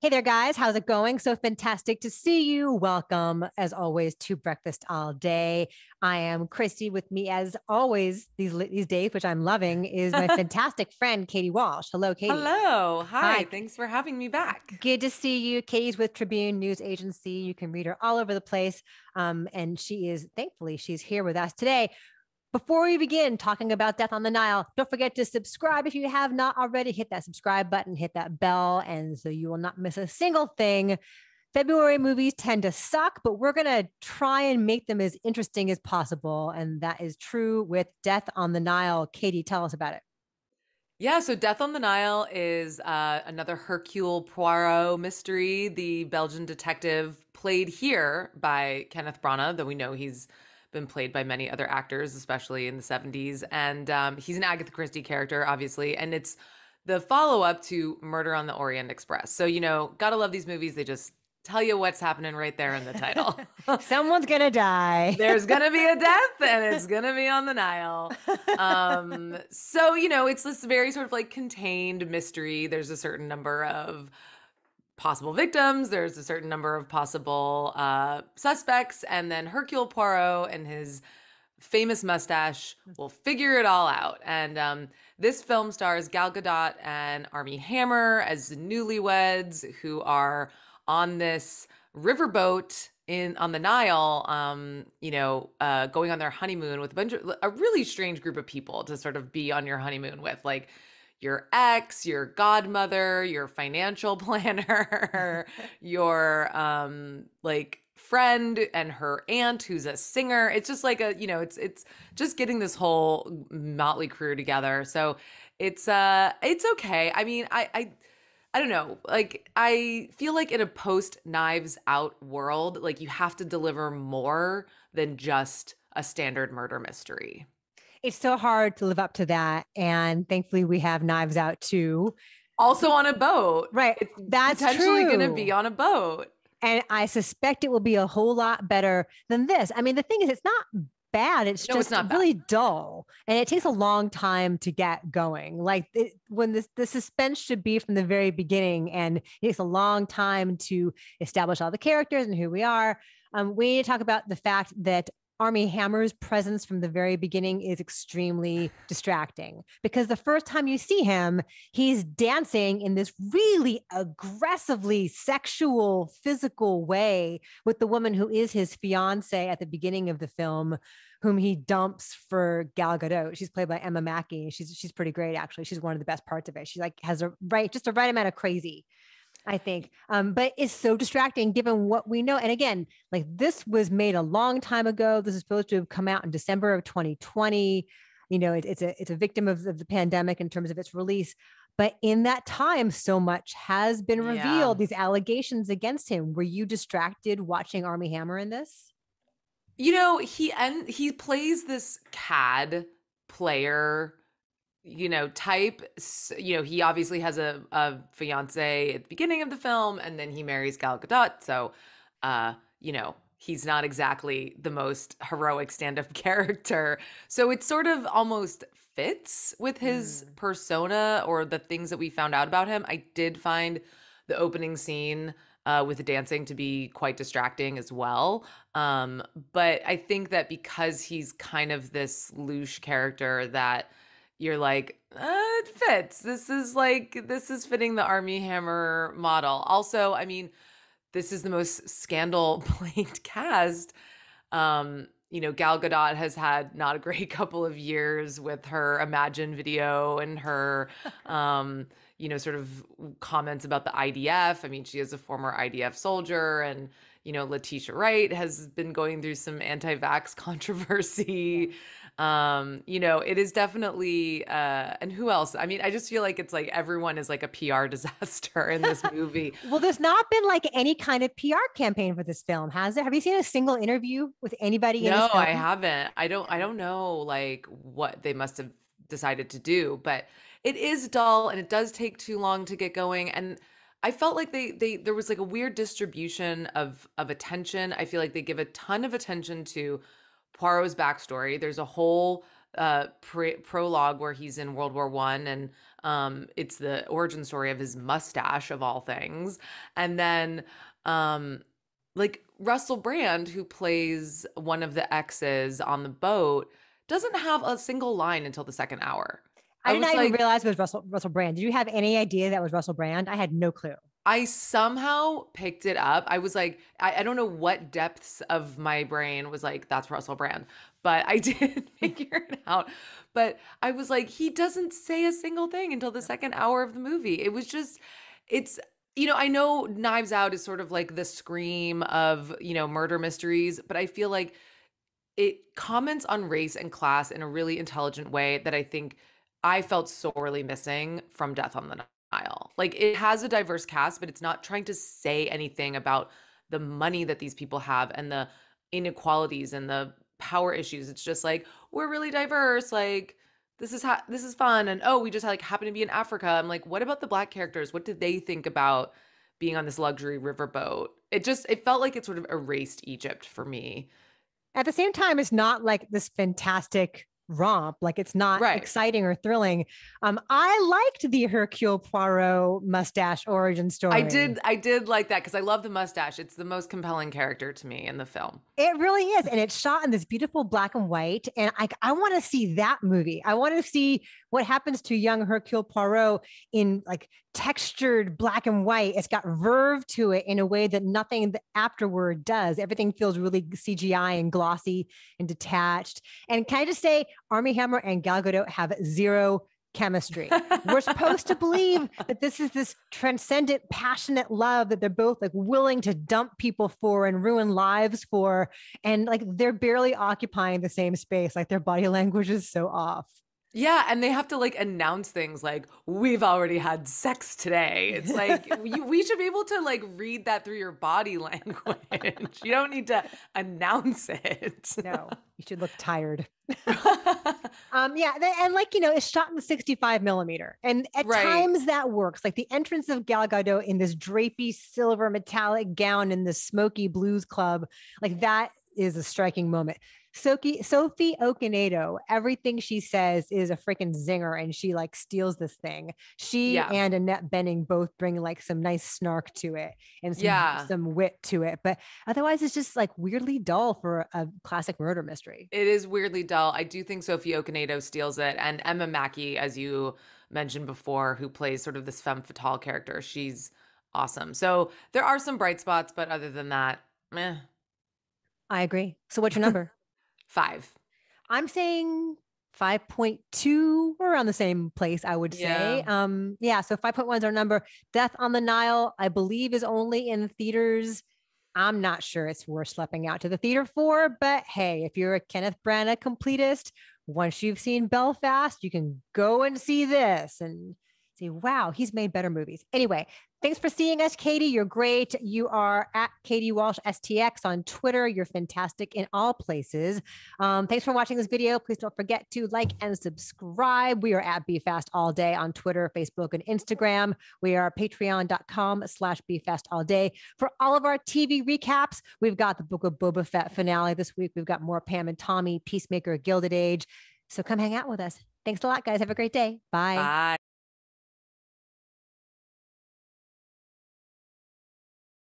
Hey there, guys. How's it going? So fantastic to see you. Welcome, as always, to Breakfast All Day. I am Christy. With me, as always, these days, which I'm loving, is my fantastic friend, Katie Walsh. Hello, Katie. Hello. Hi. Hi. Thanks for having me back. Good to see you. Katie's with Tribune News Agency. You can read her all over the place. And thankfully, she's here with us today. Before we begin talking about Death on the Nile, don't forget to subscribe if you have not already. Hit that subscribe button, hit that bell, and so you will not miss a single thing. February movies tend to suck, but we're going to try and make them as interesting as possible. And that is true with Death on the Nile. Katie, tell us about it. Yeah, so Death on the Nile is another Hercule Poirot mystery. The Belgian detective played here by Kenneth Branagh, though we know he's been played by many other actors, especially in the 70s. And he's an Agatha Christie character, obviously. And it's the follow-up to Murder on the Orient Express. So, gotta love these movies. They just tell you what's happening right there in the title. Someone's going to die. There's gonna be a death and it's gonna be on the Nile. So it's this very sort of like contained mystery. There's a certain number of possible victims, there's a certain number of possible suspects, and then Hercule Poirot and his famous mustache will figure it all out. And this film stars Gal Gadot and Armie Hammer as newlyweds who are on this riverboat on the Nile, going on their honeymoon with a really strange group of people to sort of be on your honeymoon with, like your ex, your godmother, your financial planner, your like friend and her aunt who's a singer. It's just like it's just getting this whole motley crew together. So it's okay. I mean, I don't know. Like, I feel like in a post Knives Out world, like you have to deliver more than just a standard murder mystery. It's so hard to live up to that. And thankfully, we have Knives Out too. Also on a boat. Right. It's That's potentially going to true. be on a boat. And I suspect it will be a whole lot better than this. I mean, the thing is, it's not bad. It's No, it's just not bad. really dull. And it takes a long time to get going. When the suspense should be from the very beginning, and it takes a long time to establish all the characters and who we are. We need to talk about the fact that Armie Hammer's presence from the very beginning is extremely distracting because the first time you see him, he's dancing in this really aggressively sexual, physical way with the woman who is his fiance at the beginning of the film, whom he dumps for Gal Gadot. She's played by Emma Mackey. She's pretty great, actually. She's one of the best parts of it. She like has just a right amount of crazy, I think. But it's so distracting given what we know. And again, like this was made a long time ago. This is supposed to have come out in December of 2020. It's a victim of the pandemic in terms of its release. But in that time, so much has been Yeah. revealed. These allegations against him. Were you distracted watching Armie Hammer in this? He plays this cad player type. He obviously has a fiance at the beginning of the film, and then he marries Gal Gadot. So, he's not exactly the most heroic stand-up character. So it sort of almost fits with his persona or the things that we found out about him. I did find the opening scene with the dancing to be quite distracting as well. But I think that because he's kind of this louche character that you're like, it fits. This is fitting the Armie Hammer model. Also, I mean, this is the most scandal-plagued cast. Gal Gadot has had not a great couple of years with her Imagine video and her, sort of comments about the IDF. I mean, she is a former IDF soldier, and Letitia Wright has been going through some anti-vax controversy. It is definitely, and who else? I mean, I just feel like it's like everyone is like a PR disaster in this movie. Well, there's not been like any kind of PR campaign for this film, has there? Have you seen a single interview with anybody in this No, I film? haven't. I don't know like what they must have decided to do, but it is dull and it does take too long to get going. And I felt like there was like a weird distribution of attention. I feel like they give a ton of attention to Poirot's backstory. There's a whole prologue where he's in World War One, and it's the origin story of his mustache of all things. And then like Russell Brand, who plays one of the exes on the boat, doesn't have a single line until the second hour. I did was not even like, realize it was Russell Brand. Did you have any idea that was Russell Brand? I had no clue. I somehow picked it up. I was like, I don't know what depths of my brain was like, that's Russell Brand, but I did figure it out. But I was like, he doesn't say a single thing until the second hour of the movie. It was just, it's, I know Knives Out is sort of like the Scream of, murder mysteries, but I feel like it comments on race and class in a really intelligent way that I think I felt sorely missing from Death on the Nile. Like, it has a diverse cast, but it's not trying to say anything about the money that these people have and the inequalities and the power issues. It's just like, we're really diverse. Like, this is fun. And oh, we just like happen to be in Africa. I'm like, what about the Black characters? What did they think about being on this luxury riverboat? It felt like it sort of erased Egypt for me. At the same time, it's not like this fantastic romp. Like it's not Right. exciting or thrilling. I liked the Hercule Poirot mustache origin story. I did like that because I love the mustache. It's the most compelling character to me in the film. It really is. And it's shot in this beautiful black and white. And I want to see that movie. I want to see what happens to young Hercule Poirot in like textured black and white. It's got verve to it in a way that nothing afterward does. Everything feels really CGI and glossy and detached. And can I just say, Armie Hammer and Gal Gadot have zero chemistry. We're supposed to believe that this is this transcendent, passionate love that they're both like willing to dump people for and ruin lives for. And like they're barely occupying the same space. Like their body language is so off. Yeah, and they have to like announce things like, we've already had sex today. It's like, we should be able to like read that through your body language. You don't need to announce it. No, you should look tired. Yeah, and like it's shot in the 65 millimeter, and at times that works. Like the entrance of Gal Gadot in this drapey silver metallic gown in the smoky blues club, like that is a striking moment. Sophie Okonedo, everything she says is a freaking zinger, and she like steals this thing. She and Annette Bening both bring like some nice snark to it and some wit to it, but otherwise it's just like weirdly dull for a classic murder mystery. It is weirdly dull. I do think Sophie Okonedo steals it, and Emma Mackey, as you mentioned before, who plays sort of this femme fatale character, she's awesome. So there are some bright spots, but other than that, meh. I agree. So what's your number? 5. I'm saying 5.2. We're around the same place, I would say. So 5.1 is our number. Death on the Nile, I believe, is only in theaters. I'm not sure it's worth schlepping out to the theater for, but hey, if you're a Kenneth Branagh completist, once you've seen Belfast, you can go and see this and say, wow, he's made better movies. Anyway, thanks for seeing us, Katie. You're great. You are at Katie Walsh STX on Twitter. You're fantastic in all places. Thanks for watching this video. Please don't forget to like and subscribe. We are at BeFast All Day on Twitter, Facebook, and Instagram. We are patreon.com/BeFastAllDay. For all of our TV recaps, we've got the Book of Boba Fett finale this week. We've got more Pam and Tommy, Peacemaker, Gilded Age. So come hang out with us. Thanks a lot, guys. Have a great day. Bye. Bye.